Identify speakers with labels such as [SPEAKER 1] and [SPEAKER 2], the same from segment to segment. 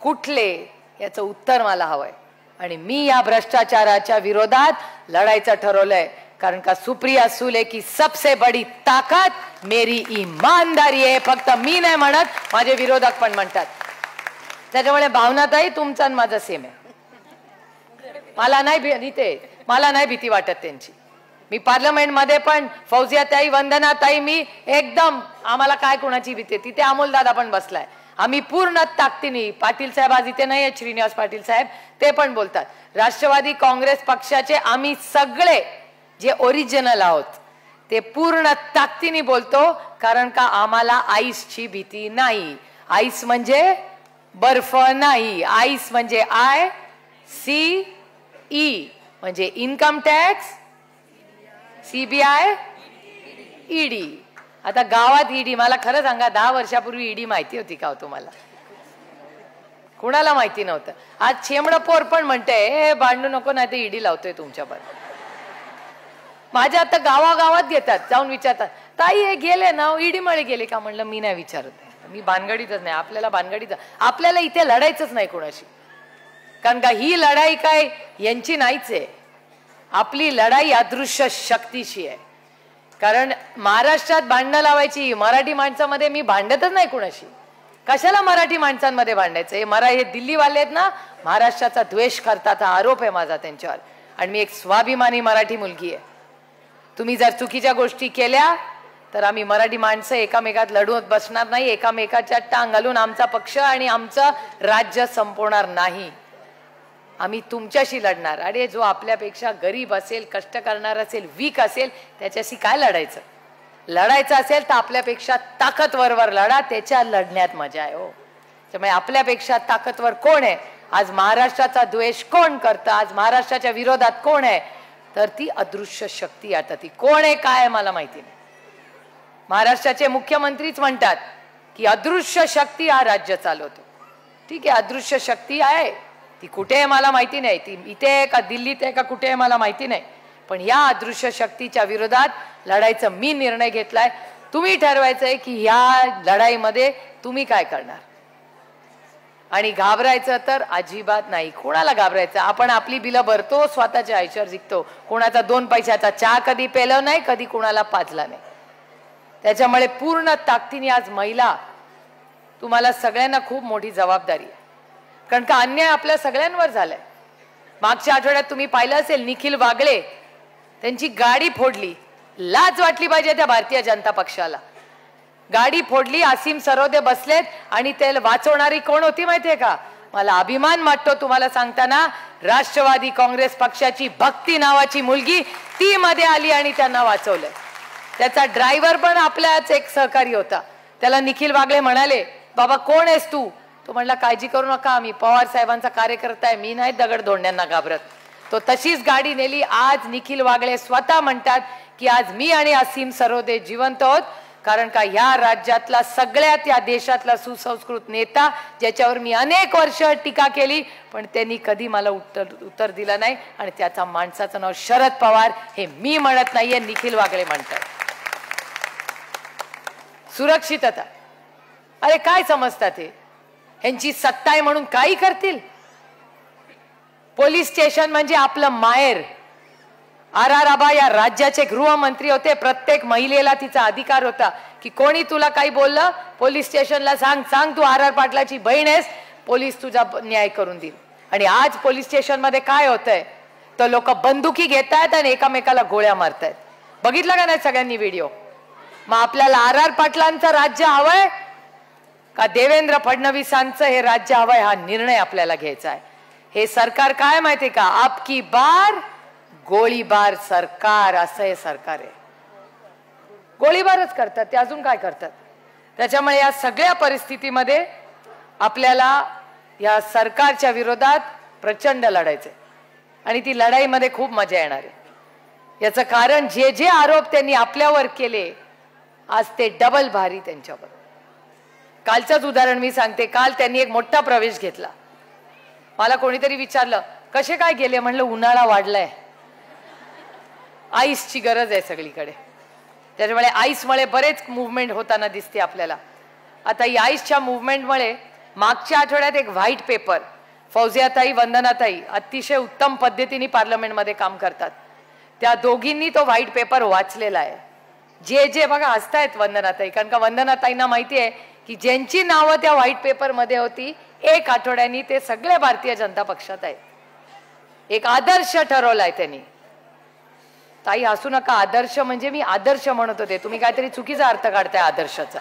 [SPEAKER 1] कुठले याचं उत्तर मला हवंय आणि मी या भ्रष्टाचाराच्या विरोधात लढायचं ठरवलंय कारण का सुप्रिया सुले की सबसे बड़ी ताकत मेरी ईमानदारी आहे. फक्त मी नाही म्हणत, माझे विरोधक पण म्हणतात. त्याच्यामुळे भावनाताई तुमचा आणि माझा सेम आहे. मला नाही भीती वाटत त्यांची. मी पार्लमेंट मध्ये पण फौजियाताई, वंदनाताई, मी एकदम आम्हाला काय कोणाची भीती. तिथे अमोलदादा पण बसलाय. आम्ही पूर्ण ताकदीने, पाटील साहेब आज इथे नाही आहेत, श्रीनिवास पाटील साहेब, ते पण बोलतात. राष्ट्रवादी काँग्रेस पक्षाचे आम्ही सगळे जे ओरिजिनल आहोत ते पूर्ण ताकदीने बोलतो कारण का आम्हाला आईसची भीती नाही. आईस म्हणजे बर्फ नाही. आईस म्हणजे ICE म्हणजे इन्कम टॅक्स, CBI, ED. आता गावात ED, मला खरं सांगा 10 वर्षापूर्वी ED माहिती होती का तुम्हाला? कुणाला माहिती नव्हतं. आज छेमडपोर पण म्हणते भांडू नको नाही ते ED लावतोय तुमच्याबरोबर. माझ्या आता गावागावात घेतात, जाऊन विचारतात ताई हे गेले ना ED मळे गेले का? म्हणलं मी नाही विचारत, मी भानगडीतच नाही. आपल्याला भानगडीत, आपल्याला इथे लढायचंच नाही कोणाशी. कारण का ही लढाई काय यांची नाहीच आहे. आपली लढाई अदृश्य शक्तीशी आहे. कारण महाराष्ट्रात भांडणं लावायची, मराठी माणसामध्ये मी भांडतच नाही कोणाशी. कशाला मराठी माणसांमध्ये भांडायचं? हे दिल्लीवाले आहेत ना, महाराष्ट्राचा द्वेष करतात, हा आरोप आहे माझा त्यांच्यावर. आणि मी एक स्वाभिमानी मराठी मुलगी आहे. तुम्ही जर चुकीच्या गोष्टी केल्या तर आम्ही मराठी माणसं एकामेकात लढवत बसणार नाही. एकामेकाच्या टांग घालून आमचा पक्ष आणि आमचं राज्य संपवणार नाही. आम्ही तुमच्याशी लढणार. अरे जो आपल्यापेक्षा गरीब असेल, कष्ट करणार असेल, वीक असेल, त्याच्याशी काय लढायचं? लढायचं असेल तर आपल्यापेक्षा ताकदवरवर लढा, त्याच्या लढण्यात मजा आहे. हो, त्यामुळे आपल्यापेक्षा ताकदवर कोण आहे? आज महाराष्ट्राचा द्वेष कोण करतं? आज महाराष्ट्राच्या विरोधात कोण आहे? तर ती अदृश्य शक्ती. आता ती कोण आहे काय मला माहिती नाही. महाराष्ट्राचे मुख्यमंत्रीच म्हणतात की अदृश्य शक्ती हा राज्य चालवतो. ठीक आहे, अदृश्य शक्ती आहे, ती कुठे आहे मला माहिती नाही. ती इथे आहे का दिल्लीत आहे का कुठे आहे मला माहिती नाही. पण या अदृश्य शक्तीच्या विरोधात लढायचं मी निर्णय घेतलाय. तुम्ही ठरवायचंय की या लढाईमध्ये तुम्ही काय करणार. आणि घाबरायचं तर अजिबात नाही. कोणाला घाबरायचं? आपण आपली बिलं भरतो, स्वतःच्या आयुष्यावर जिंकतो. कोणाचा 2 पैशाचा चहा कधी पेलो नाही, कधी कोणाला पाजला नाही. त्याच्यामुळे पूर्ण ताकदीने आज महिला, तुम्हाला सगळ्यांना खूप मोठी जबाबदारी आहे. कारण का अन्याय आपल्या सगळ्यांवर झालाय. मागच्या आठवड्यात तुम्ही पाहिलं असेल, निखिल वागळे त्यांची गाडी फोडली. लाज वाटली पाहिजे त्या भारतीय जनता पक्षाला. गाडी फोडली, असीम सरोदे बसलेत आणि ते वाचवणारी कोण होती माहितीये का? मला अभिमान वाटतो तुम्हाला सांगताना, राष्ट्रवादी काँग्रेस पक्षाची भक्ती नावाची मुलगी ती मध्ये आली आणि त्यांना वाचवलं. त्याचा ड्रायव्हर पण आपल्याच एक सहकारी होता. त्याला निखिल वागळे म्हणाले, बाबा कोण आहेस तू? तो म्हणला काळजी करू नका, मी पवार साहेबांचा कार्यकर्ता आहे, मी नाही दगड धोंड्यांना घाबरत. तो तशीच गाडी नेली. आज निखिल वागळे स्वतः म्हणतात की आज मी आणि असीम सरोदे जिवंत आहोत. कारण का ह्या राज्यातला सगळ्यात, या देशातला सुसंस्कृत नेता, ज्याच्यावर मी अनेक वर्ष टीका केली पण त्यांनी कधी मला उत्तर दिलं नाही. आणि त्याचा माणसाचं नाव शरद पवार. हे मी म्हणत नाहीये, निखिल वागळे म्हणतात. सुरक्षितता, अरे काय समजतात हे? ह्यांची सत्ता आहे म्हणून काही करतील? पोलीस स्टेशन म्हणजे आपलं माहेर. RR आबा या राज्याचे गृहमंत्री होते. प्रत्येक महिलेला तिचा अधिकार होता की कोणी तुला काही बोललं, पोलीस स्टेशनला सांग तू RR पाटलाची बहीण आहेस, पोलीस तुझा न्याय करून देईल. आणि आज पोलीस स्टेशन मध्ये काय होतंय? तर लोक बंदुकी घेतायत आणि एकामेकाला गोळ्या मारतायत. बघितलं का नाही सगळ्यांनी व्हिडिओ? मग आपल्याला RR पाटलांचं राज्य हवंय का देवेंद्र फडणवीसांचं हे राज्य हवंय? हा निर्णय आपल्याला घ्यायचा आहे. हे सरकार काय माहितीये का? आपकी बार गोळीबार सरकार, असं हे सरकार आहे. गोळीबारच करतात ते, अजून काय करतात? त्याच्यामुळे या सगळ्या परिस्थितीमध्ये आपल्याला या सरकारच्या विरोधात प्रचंड लढायचंय. आणि ती लढाईमध्ये खूप मजा येणार आहे. याचं कारण जे जे आरोप त्यांनी आपल्यावर केले, आज ते डबल भारी त्यांच्यावर. कालचंच उदाहरण मी सांगते. काल त्यांनी एक मोठा प्रवेश घेतला. मला कोणीतरी विचारलं कसे काय गेले? म्हणलं उन्हाळा वाढलाय, आईसची गरज आहे सगळीकडे. त्याच्यामुळे आईसमुळे बरेच मूव्हमेंट होताना दिसते आपल्याला. आता या आईसच्या मूव्हमेंटमुळे मागच्या आठवड्यात एक व्हाईट पेपर, फौजियाताई, वंदनाताई अतिशय उत्तम पद्धतीने पार्लमेंटमध्ये काम करतात, त्या दोघींनी तो व्हाईट पेपर वाचलेला आहे. जे जे बघा हसतायत वंदनाताई, कारण का वंदनाताईंना माहिती आहे की ज्यांची नावं त्या व्हाईट पेपर मध्ये होती एक आठवड्यानी ते सगळे भारतीय जनता पक्षात आहेत. एक आदर्श ठरवलाय त्यांनी. ताई हसू नका, आदर्श म्हणजे मी आदर्श म्हणत होते, तुम्ही काहीतरी चुकीचा अर्थ काढताय आदर्शाचा.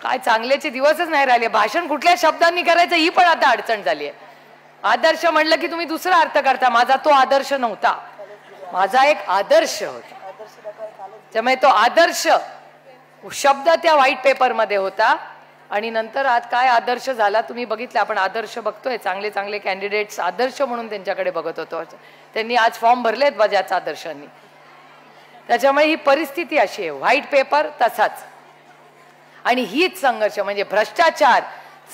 [SPEAKER 1] काय चांगल्याचे दिवसच नाही राहिले, भाषण कुठल्या शब्दांनी करायचं ही पण आता अडचण झाली आहे. आदर्श म्हणलं की तुम्ही दुसरा अर्थ करता, माझा तो आदर्श नव्हता, माझा एक आदर्श होता. त्यामुळे तो आदर्श शब्द त्या व्हाईट पेपर मध्ये होता. आणि नंतर आज काय आदर्श झाला तुम्ही बघितलं. आपण आदर्श बघतोय, चांगले चांगले कॅन्डिडेट्स आदर्श म्हणून त्यांच्याकडे बघत होतो. त्यांनी आज फॉर्म भरलेत बजाच आदर्शांनी. त्याच्यामुळे ही परिस्थिती अशी आहे, व्हाईट पेपर तसाच. आणि हीच संघर्ष म्हणजे भ्रष्टाचार,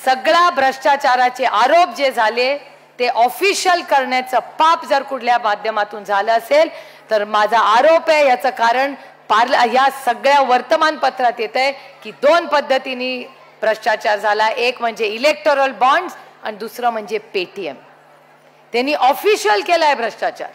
[SPEAKER 1] सगळ्या भ्रष्टाचाराचे आरोप जे झाले ते ऑफिशियल करण्याचं पाप जर कुठल्या माध्यमातून झालं असेल तर माझा आरोप आहे याचं कारण या सगळ्या वर्तमानपत्रात येत आहे की दोन पद्धतीने भ्रष्टाचार झाला. एक म्हणजे इलेक्टोरल बॉन्ड्स आणि दुसरं म्हणजे पेटीएम. त्यांनी ऑफिशियल केलाय भ्रष्टाचार.